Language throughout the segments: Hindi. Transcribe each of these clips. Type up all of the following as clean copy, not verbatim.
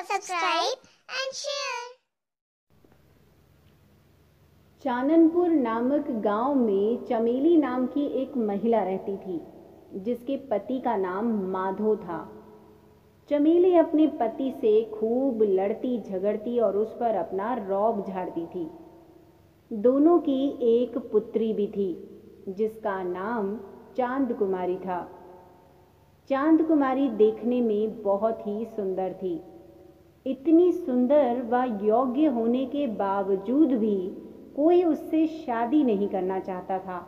subscribe and share. चाननपुर नामक गांव में चमेली नाम की एक महिला रहती थी, जिसके पति का नाम माधो था। चमेली अपने पति से खूब लड़ती झगड़ती और उस पर अपना रौब झाड़ती थी। दोनों की एक पुत्री भी थी, जिसका नाम चांद कुमारी था। चांद कुमारी देखने में बहुत ही सुंदर थी। इतनी सुंदर व योग्य होने के बावजूद भी कोई उससे शादी नहीं करना चाहता था।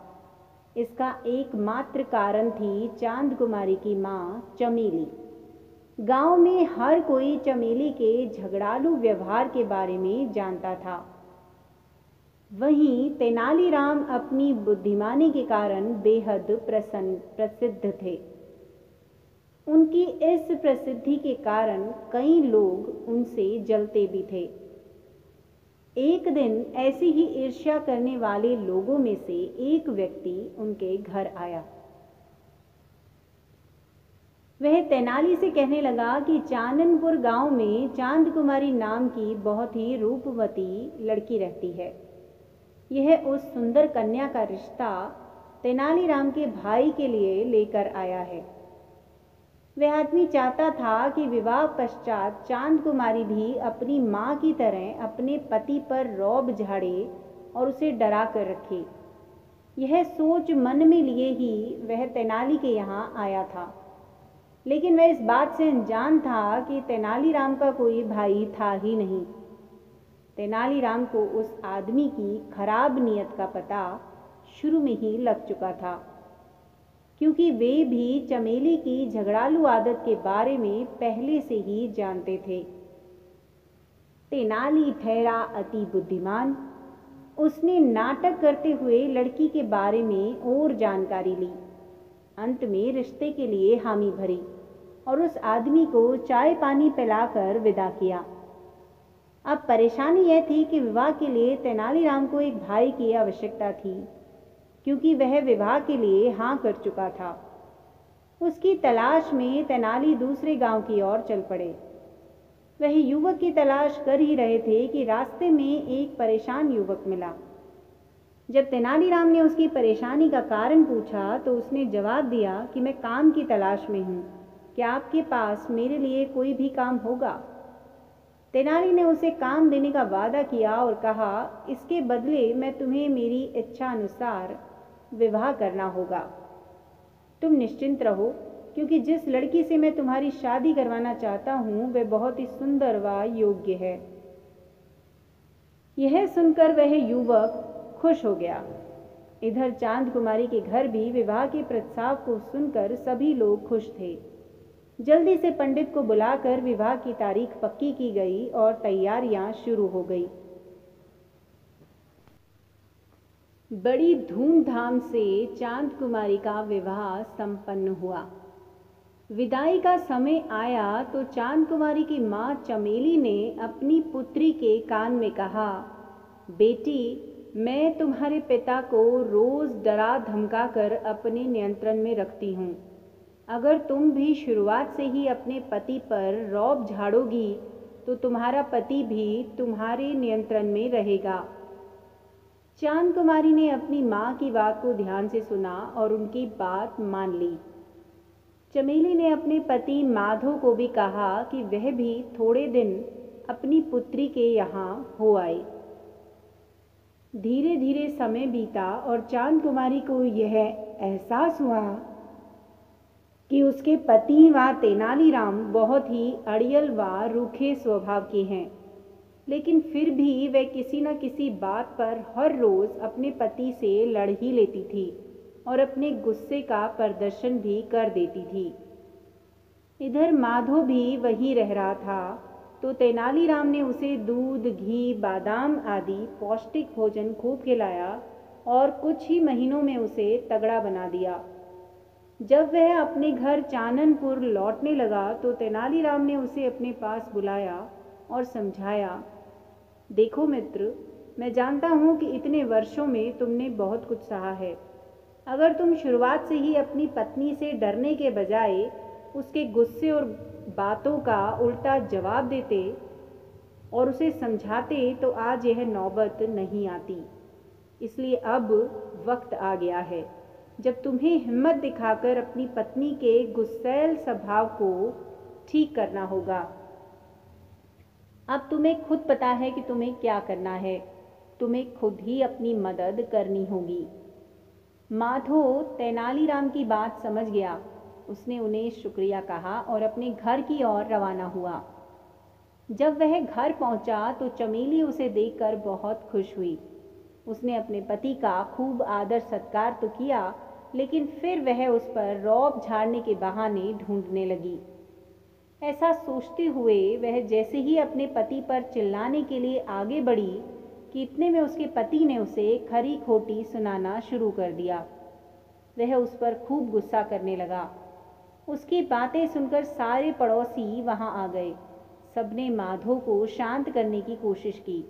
इसका एकमात्र कारण थी चांद कुमारी की माँ चमेली। गांव में हर कोई चमेली के झगड़ालू व्यवहार के बारे में जानता था। वहीं तेनालीराम अपनी बुद्धिमानी के कारण बेहद प्रसिद्ध थे। उनकी इस प्रसिद्धि के कारण कई लोग उनसे जलते भी थे। एक दिन ऐसी ही ईर्ष्या करने वाले लोगों में से एक व्यक्ति उनके घर आया। वह तेनाली से कहने लगा कि चाननपुर गांव में चांद कुमारी नाम की बहुत ही रूपवती लड़की रहती है। यह उस सुंदर कन्या का रिश्ता तेनालीराम के भाई के लिए लेकर आया है। वह आदमी चाहता था कि विवाह पश्चात चांद कुमारी भी अपनी माँ की तरह अपने पति पर रौब झाड़े और उसे डरा कर रखे। यह सोच मन में लिए ही वह तेनाली के यहाँ आया था, लेकिन वह इस बात से अनजान था कि तेनालीराम का कोई भाई था ही नहीं। तेनालीराम को उस आदमी की खराब नीयत का पता शुरू में ही लग चुका था, क्योंकि वे भी चमेली की झगड़ालू आदत के बारे में पहले से ही जानते थे। तेनाली ठहरा अति बुद्धिमान। उसने नाटक करते हुए लड़की के बारे में और जानकारी ली। अंत में रिश्ते के लिए हामी भरी और उस आदमी को चाय पानी पिलाकर विदा किया। अब परेशानी यह थी कि विवाह के लिए तेनालीराम को एक भाई की आवश्यकता थी, क्योंकि वह विवाह के लिए हाँ कर चुका था। उसकी तलाश में तेनाली दूसरे गांव की ओर चल पड़े। वह युवक की तलाश कर ही रहे थे कि रास्ते में एक परेशान युवक मिला। जब तेनालीराम ने उसकी परेशानी का कारण पूछा तो उसने जवाब दिया कि मैं काम की तलाश में हूँ, क्या आपके पास मेरे लिए कोई भी काम होगा? तेनाली ने उसे काम देने का वादा किया और कहा, इसके बदले मैं तुम्हें मेरी इच्छा अनुसार विवाह करना होगा। तुम निश्चिंत रहो, क्योंकि जिस लड़की से मैं तुम्हारी शादी करवाना चाहता हूँ वह बहुत ही सुंदर व योग्य है। यह सुनकर वह युवक खुश हो गया। इधर चांद कुमारी के घर भी विवाह के प्रस्ताव को सुनकर सभी लोग खुश थे। जल्दी से पंडित को बुलाकर विवाह की तारीख पक्की की गई और तैयारियां शुरू हो गई। बड़ी धूमधाम से चांद कुमारी का विवाह संपन्न हुआ। विदाई का समय आया तो चांद कुमारी की माँ चमेली ने अपनी पुत्री के कान में कहा, बेटी, मैं तुम्हारे पिता को रोज डरा धमका कर अपने नियंत्रण में रखती हूँ। अगर तुम भी शुरुआत से ही अपने पति पर रौब झाड़ोगी तो तुम्हारा पति भी तुम्हारे नियंत्रण में रहेगा। चांद कुमारी ने अपनी माँ की बात को ध्यान से सुना और उनकी बात मान ली। चमेली ने अपने पति माधो को भी कहा कि वह भी थोड़े दिन अपनी पुत्री के यहाँ हो आए। धीरे धीरे समय बीता और चांद कुमारी को यह एहसास हुआ कि उसके पति व तेनालीराम बहुत ही अड़ियल व रूखे स्वभाव के हैं, लेकिन फिर भी वह किसी न किसी बात पर हर रोज अपने पति से लड़ ही लेती थी और अपने गुस्से का प्रदर्शन भी कर देती थी। इधर माधो भी वहीं रह रहा था, तो तेनालीराम ने उसे दूध, घी, बादाम आदि पौष्टिक भोजन खूब खिलाया और कुछ ही महीनों में उसे तगड़ा बना दिया। जब वह अपने घर चाननपुर लौटने लगा तो तेनालीराम ने उसे अपने पास बुलाया और समझाया, देखो मित्र, मैं जानता हूँ कि इतने वर्षों में तुमने बहुत कुछ सहा है। अगर तुम शुरुआत से ही अपनी पत्नी से डरने के बजाय उसके गुस्से और बातों का उल्टा जवाब देते और उसे समझाते तो आज यह नौबत नहीं आती। इसलिए अब वक्त आ गया है जब तुम्हें हिम्मत दिखाकर अपनी पत्नी के गुस्सैल स्वभाव को ठीक करना होगा। अब तुम्हें खुद पता है कि तुम्हें क्या करना है। तुम्हें खुद ही अपनी मदद करनी होगी। माधो तेनालीराम की बात समझ गया। उसने उन्हें शुक्रिया कहा और अपने घर की ओर रवाना हुआ। जब वह घर पहुंचा तो चमेली उसे देखकर बहुत खुश हुई। उसने अपने पति का खूब आदर सत्कार तो किया, लेकिन फिर वह उस पर रौब झाड़ने के बहाने ढूंढने लगी। ऐसा सोचते हुए वह जैसे ही अपने पति पर चिल्लाने के लिए आगे बढ़ी कि इतने में उसके पति ने उसे खरी खोटी सुनाना शुरू कर दिया। वह उस पर खूब गुस्सा करने लगा। उसकी बातें सुनकर सारे पड़ोसी वहां आ गए। सबने माधो को शांत करने की कोशिश की,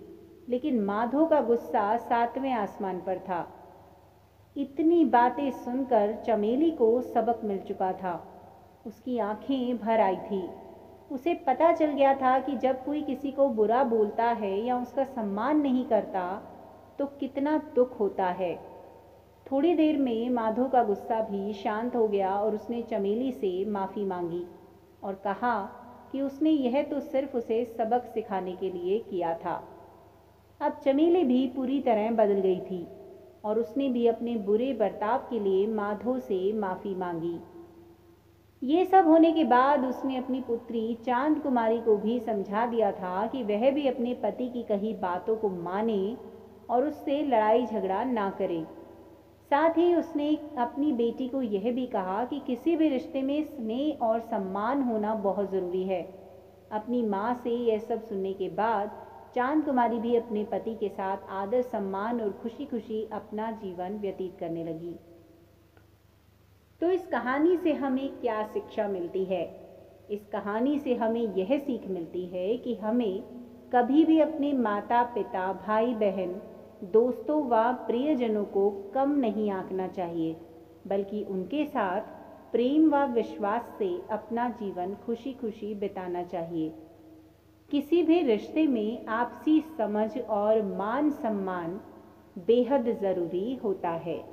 लेकिन माधो का गुस्सा 7वें आसमान पर था। इतनी बातें सुनकर चमेली को सबक मिल चुका था। उसकी आंखें भर आई थी। उसे पता चल गया था कि जब कोई किसी को बुरा बोलता है या उसका सम्मान नहीं करता तो कितना दुख होता है। थोड़ी देर में माधो का गुस्सा भी शांत हो गया और उसने चमेली से माफ़ी मांगी और कहा कि उसने यह तो सिर्फ उसे सबक सिखाने के लिए किया था। अब चमेली भी पूरी तरह बदल गई थी और उसने भी अपने बुरे बर्ताव के लिए माधो से माफ़ी मांगी। ये सब होने के बाद उसने अपनी पुत्री चांद कुमारी को भी समझा दिया था कि वह भी अपने पति की कही बातों को माने और उससे लड़ाई झगड़ा ना करे। साथ ही उसने अपनी बेटी को यह भी कहा कि किसी भी रिश्ते में स्नेह और सम्मान होना बहुत ज़रूरी है। अपनी माँ से यह सब सुनने के बाद चांद कुमारी भी अपने पति के साथ आदर सम्मान और खुशी खुशी अपना जीवन व्यतीत करने लगी। तो इस कहानी से हमें क्या शिक्षा मिलती है? इस कहानी से हमें यह सीख मिलती है कि हमें कभी भी अपने माता पिता, भाई बहन, दोस्तों व प्रियजनों को कम नहीं आंकना चाहिए, बल्कि उनके साथ प्रेम व विश्वास से अपना जीवन खुशी खुशी बिताना चाहिए। किसी भी रिश्ते में आपसी समझ और मान सम्मान बेहद ज़रूरी होता है।